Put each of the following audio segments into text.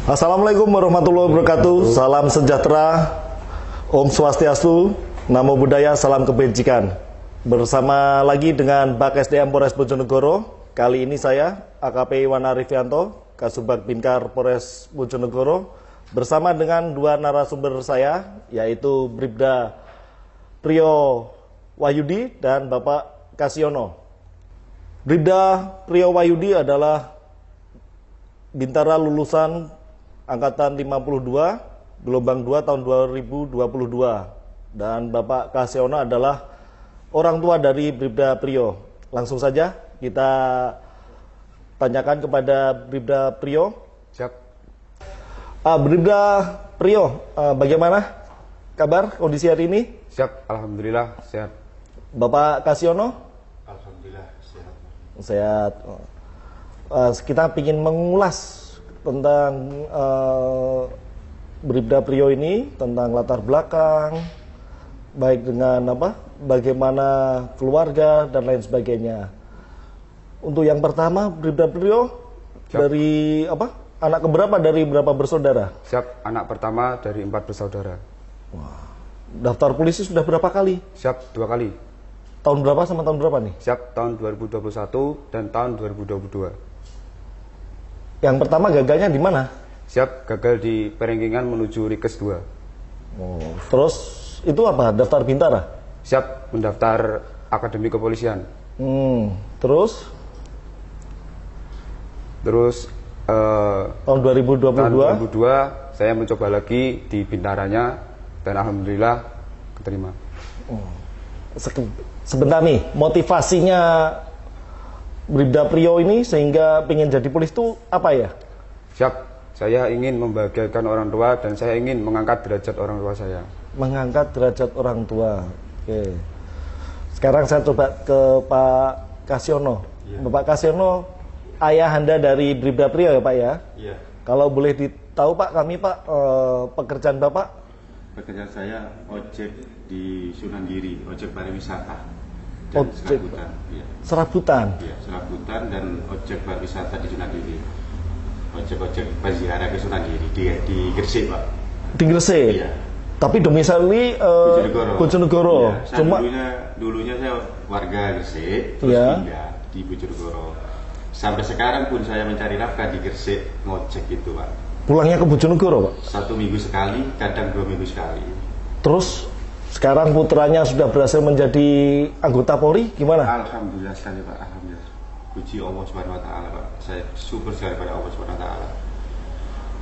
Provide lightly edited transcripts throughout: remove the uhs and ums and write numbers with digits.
Assalamualaikum warahmatullahi wabarakatuh. Salam sejahtera, Om Swastiastu, Namo Buddhaya, salam kebajikan. Bersama lagi dengan Bak SDM Polres Bojonegoro. Kali ini saya, AKP Iwan Arifianto, Kasubag Binkar Polres Bojonegoro, bersama dengan dua narasumber saya, yaitu Bribda Priyo Wahyudi dan Bapak Kasyono. Bribda Priyo Wahyudi adalah bintara lulusan Angkatan 52, gelombang 2 tahun 2022. Dan Bapak Kasyono adalah orang tua dari Bribda Priyo. Langsung saja kita tanyakan kepada Bribda Priyo. Siap. Bribda Priyo, bagaimana kabar kondisi hari ini? Siap, alhamdulillah sehat. Bapak Kasyono? Alhamdulillah sehat. Sehat. Kita ingin mengulas tentang Bribda Priyo ini, tentang latar belakang, baik dengan bagaimana keluarga dan lain sebagainya. Untuk yang pertama, Bribda Priyo, Siap. dari anak keberapa dari berapa bersaudara? Siap, anak pertama dari 4 bersaudara. Daftar polisi sudah berapa kali? Siap, 2 kali. Tahun berapa sama tahun berapa nih? Siap, tahun 2021 dan tahun 2022. Yang pertama gagalnya di mana? Siap, gagal di Perenggingan menuju Rikes 2. Terus itu apa? Daftar bintara? Siap, mendaftar Akademi Kepolisian. Terus tahun 2022? Tahun 2022 saya mencoba lagi di bintaranya dan alhamdulillah keterima. Sebentar nih, motivasinya Bribda Priyo ini sehingga pengen jadi polisi itu apa ya? Siap, saya ingin membahagiakan orang tua dan saya ingin mengangkat derajat orang tua saya. Mengangkat derajat orang tua. Oke. Sekarang saya coba ke Pak Kasyono. Ya. Bapak Kasyono, ayahanda dari Bribda Priyo ya Pak ya? Iya. Kalau boleh ditahu Pak, kami Pak, pekerjaan Bapak? Pekerjaan saya ojek di Sunan Giri, ojek pariwisata dan Ojek serabutan. Iya. Serabutan. Iya, serabutan dan ojek pariwisata di Sunan Giri. Ojek berziarah ke Sunan Giri di Gresik, Pak. Di Gresik. Iya. Tapi domisili Bojonegoro. Iya. Cuma dulunya saya warga Gresik, terus Iya. pindah di Bojonegoro. Sampai sekarang pun saya mencari nafkah di Gresik, ngojek itu, Pak. pulangnya ke Bojonegoro Pak. 1 minggu sekali, kadang 2 minggu sekali. Terus sekarang putranya sudah berhasil menjadi anggota Polri, gimana? Alhamdulillah sekali Pak, alhamdulillah. Puji Allah Subhanahu wa taala, Pak. Saya syukur sekali pada Allah Subhanahu wa taala.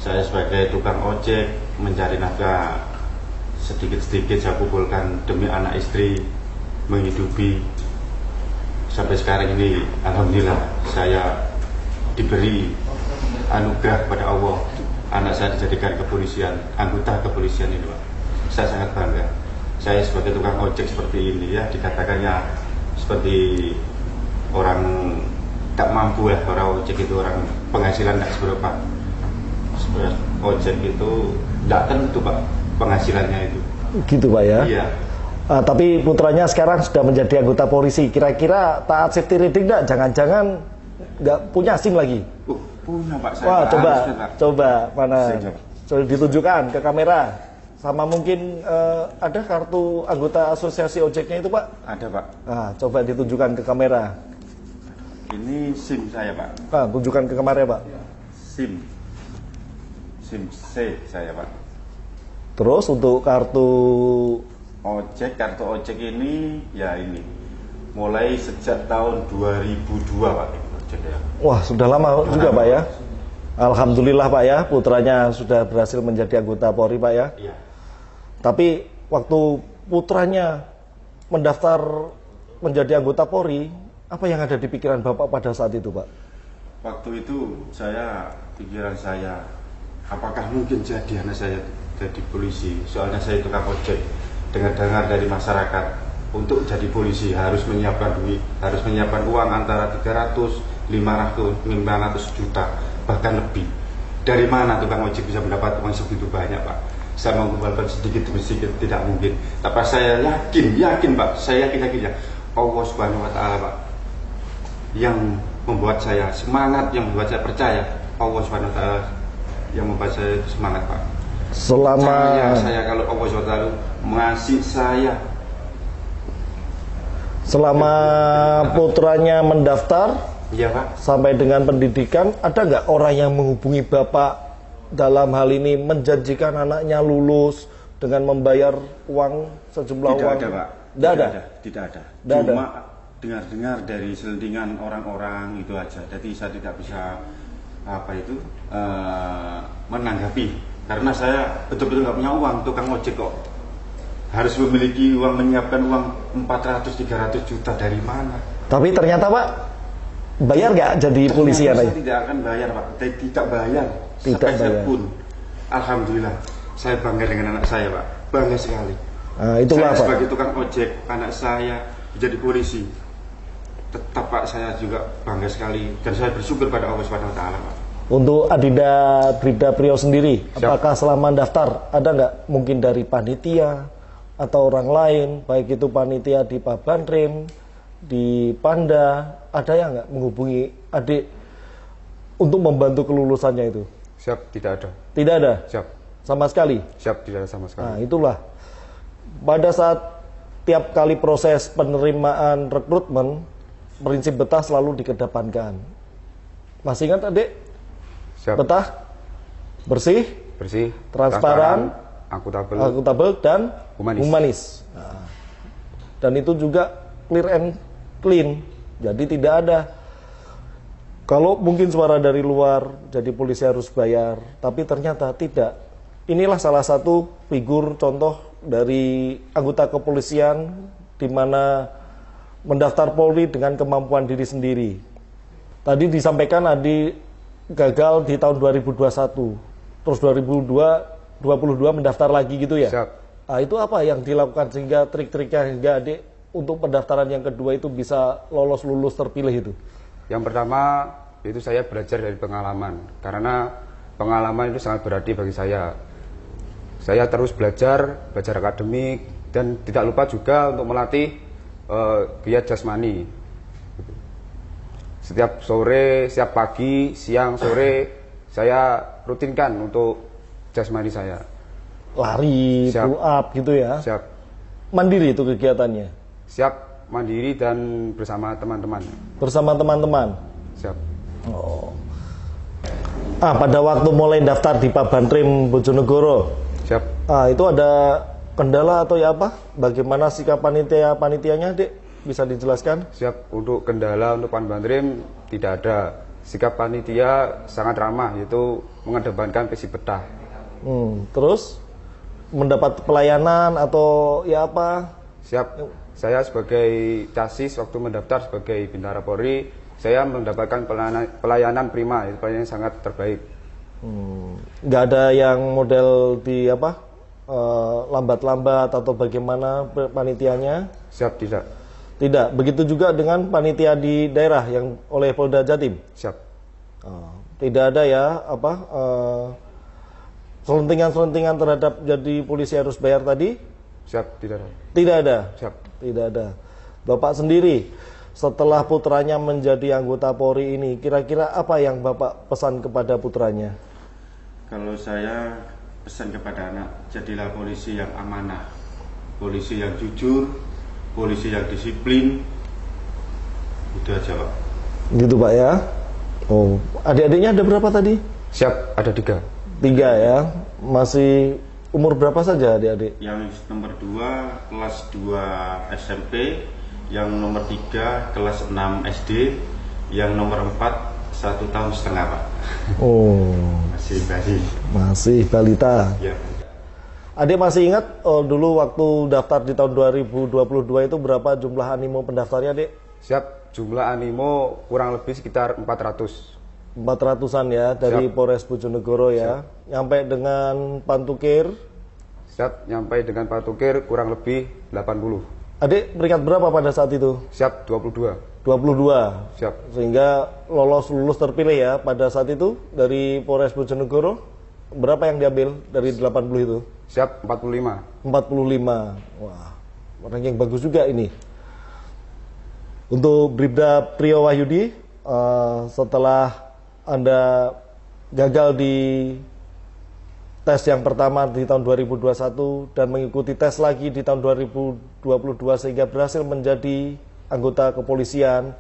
Saya sebagai tukang ojek mencari nafkah sedikit-sedikit saya kumpulkan demi anak istri menghidupi. Sampai sekarang ini alhamdulillah saya diberi anugerah pada Allah. Anak saya dijadikan kepolisian, anggota kepolisian ini, Pak. Saya sangat bangga. Saya sebagai tukang ojek seperti ini ya, dikatakannya seperti orang tak mampu ya, orang ojek itu orang penghasilan tak seberapa. Ojek itu tidak tentu Pak penghasilannya itu. Gitu Pak ya? Iya. Tapi putranya sekarang sudah menjadi anggota polisi. Kira-kira taat safety riding enggak? Jangan-jangan nggak punya SIM lagi? Punya Pak saya. Wah, Pak. coba mana? Saya Coba ditunjukkan ke kamera. Sama mungkin ada kartu anggota asosiasi ojeknya itu Pak? Ada Pak. Nah, coba ditunjukkan ke kamera. Ini SIM saya Pak. Nah, tunjukkan ke kamera Pak. SIM C saya Pak. Terus untuk kartu Kartu ojek ini ya ini mulai sejak tahun 2002 Pak. Ojek ya. wah sudah lama juga Pak ya. Alhamdulillah Pak ya, putranya sudah berhasil menjadi anggota Polri Pak ya. Iya. Tapi waktu putranya mendaftar menjadi anggota Polri, apa yang ada di pikiran Bapak pada saat itu Pak? Waktu itu pikiran saya, apakah mungkin jadi anak saya jadi polisi? Soalnya saya tukang ojek. Dengar-dengar dari masyarakat untuk jadi polisi harus menyiapkan duit, harus menyiapkan uang antara 300, 500 juta, bahkan lebih. Dari mana tukang ojek bisa mendapat uang segitu banyak Pak? Saya mengumpulkan sedikit demi sedikit tidak mungkin. Tapi saya yakin Pak, saya yakin ya Allah Subhanahu wa taala Pak yang membuat saya semangat, yang membuat saya percaya Allah Subhanahu wa taala yang membuat saya semangat, Pak. Selama Percaya saya kalau Allah SWT mengasih saya. selama putranya mendaftar Iya, Pak. sampai dengan pendidikan, ada nggak orang yang menghubungi Bapak dalam hal ini menjanjikan anaknya lulus dengan membayar uang sejumlah Tidak uang? ada, Pak. Tidak ada? Tidak ada. Tidak ada. Cuma dengar-dengar dari selentingan orang-orang itu aja. Jadi saya tidak bisa menanggapi karena saya betul-betul nggak punya uang, tukang ojek kok harus memiliki uang, menyiapkan uang 400-300 juta dari mana? Tapi ternyata Pak, bayar nggak jadi polisi ya? Saya tidak akan bayar, Pak. Tidak bayar. Tidak Sepeser bayar. pun. Alhamdulillah, saya bangga dengan anak saya, Pak. Bangga sekali. Nah, itulah Saya Pak. sebagai tukang ojek, anak saya menjadi polisi. Tetap Pak, saya juga bangga sekali dan saya bersyukur pada Allah Subhanahu wa taala, Pak. Untuk Adinda Bribda Priyo sendiri, Siap. apakah selama daftar ada nggak mungkin dari panitia atau orang lain, baik itu panitia di Pabandrim, di Panda, ada yang nggak menghubungi adik untuk membantu kelulusannya itu? Siap, tidak ada. Tidak ada Siap, sama sekali. siap, tidak ada sama sekali. Nah, itulah pada saat tiap kali proses penerimaan rekrutmen, prinsip betah selalu dikedepankan. Masih ingat adik? Siap, Betah, bersih, bersih, transparan, akuntabel, dan Humanis. humanis. Nah, dan itu juga clear and clean. Jadi tidak ada. Kalau mungkin suara dari luar, jadi polisi harus bayar. Tapi ternyata tidak. Inilah salah satu figur contoh dari anggota kepolisian di mana mendaftar Polri dengan kemampuan diri sendiri. Tadi disampaikan Adi gagal di tahun 2021. Terus 2022 mendaftar lagi gitu ya? Siap. Nah, itu apa yang dilakukan sehingga trik-triknya hingga adik untuk pendaftaran yang kedua itu bisa lulus terpilih itu? Yang pertama itu saya belajar dari pengalaman, karena pengalaman itu sangat berarti bagi saya. Saya terus belajar akademik, dan tidak lupa juga untuk melatih giat jasmani. Setiap sore, setiap pagi, siang, sore, saya rutinkan untuk jasmani saya. Lari, Siap. pull up gitu ya? Siap, Mandiri itu kegiatannya? siap mandiri dan bersama teman-teman. Bersama teman-teman? Siap. Oh. Pada waktu mulai daftar di Pabandrim Bojonegoro, Siap. itu ada kendala atau ya apa? Bagaimana sikap panitianya, Dek? Bisa dijelaskan? Siap. Untuk kendala untuk Pabandrim tidak ada. Sikap panitia sangat ramah, yaitu mengedepankan visi betah. Terus mendapat pelayanan atau ya apa? Siap. Saya sebagai casis waktu mendaftar sebagai Bintara Polri, saya mendapatkan pelayanan prima, itu pelayanan sangat terbaik. Nggak ada yang model di apa? Lambat-lambat atau bagaimana panitianya? Siap, tidak. Tidak. Begitu juga dengan panitia di daerah yang oleh Polda Jatim. Siap. Tidak ada ya apa? Selentingan-selentingan terhadap jadi polisi harus bayar tadi? Siap, tidak ada. Tidak ada. Siap. Tidak ada. Bapak sendiri setelah putranya menjadi anggota Polri ini, kira-kira apa yang Bapak pesan kepada putranya? Kalau saya pesan kepada anak, jadilah polisi yang amanah, polisi yang jujur, polisi yang disiplin. Itu aja, Pak. Gitu Pak ya. Oh, adik-adiknya ada berapa tadi? Siap, ada 3. 3 ya. Masih umur berapa saja adik-adik? Yang nomor 2 kelas 2 SMP, yang nomor 3 kelas 6 SD, yang nomor 4 1,5 tahun, Pak. Oh, masih balita. Ya. Adik masih ingat dulu waktu daftar di tahun 2022 itu berapa jumlah animo pendaftarnya, Dek? Siap. Jumlah animo kurang lebih sekitar 400. 400-an ya dari Siap. Polres Bojonegoro ya. Nyampe dengan Pantukir. Siap, nyampai dengan Pak Tukir kurang lebih 80. Adik peringkat berapa pada saat itu? Siap, 22. 22. Siap. Sehingga lulus terpilih ya pada saat itu dari Polres Bojonegoro. Berapa yang diambil dari 80 itu? Siap, 45. 45. Wah, ranking bagus juga ini. Untuk Bribda Priyo Wahyudi, setelah Anda gagal di tes yang pertama di tahun 2021 dan mengikuti tes lagi di tahun 2022 sehingga berhasil menjadi anggota kepolisian.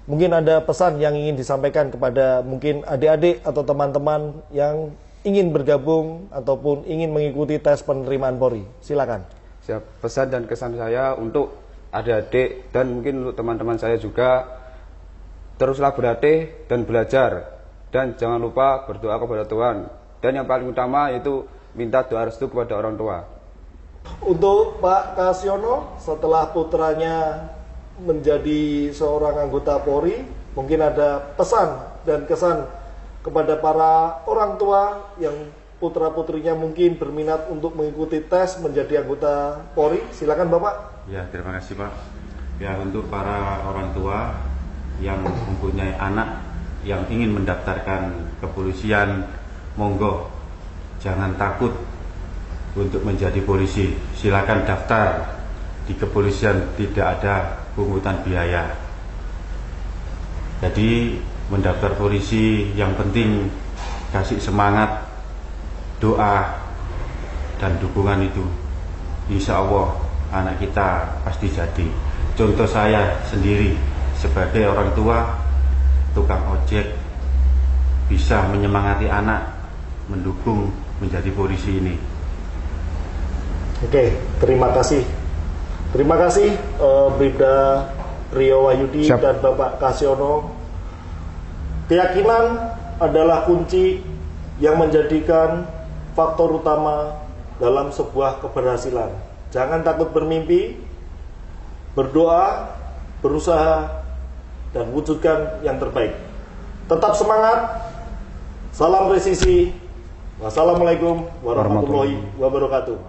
Mungkin ada pesan yang ingin disampaikan kepada mungkin adik-adik atau teman-teman yang ingin bergabung ataupun ingin mengikuti tes penerimaan Polri. Silakan. Siap. Pesan dan kesan saya untuk adik-adik dan mungkin untuk teman-teman saya juga, teruslah berlatih dan belajar, dan jangan lupa berdoa kepada Tuhan, dan yang paling utama yaitu minta doa restu kepada orang tua. Untuk Pak Kasiono, setelah putranya menjadi seorang anggota Polri, mungkin ada pesan dan kesan kepada para orang tua yang putra-putrinya mungkin berminat untuk mengikuti tes menjadi anggota Polri. Silakan Bapak. Ya, terima kasih Pak. Ya, untuk para orang tua yang mempunyai anak yang ingin mendaftarkan kepolisian, monggo jangan takut untuk menjadi polisi. Silakan daftar di kepolisian, tidak ada pungutan biaya. Jadi mendaftar polisi yang penting kasih semangat, doa dan dukungan itu. Insya Allah anak kita pasti jadi. Contoh saya sendiri sebagai orang tua tukang ojek bisa menyemangati anak mendukung menjadi polisi ini. Oke, terima kasih. Terima kasih Bribda Rio Wahyudi dan Bapak Kasiono. Keyakinan adalah kunci yang menjadikan faktor utama dalam sebuah keberhasilan. Jangan takut bermimpi, berdoa, berusaha, dan wujudkan yang terbaik. Tetap semangat. Salam presisi. Wassalamualaikum warahmatullahi wabarakatuh.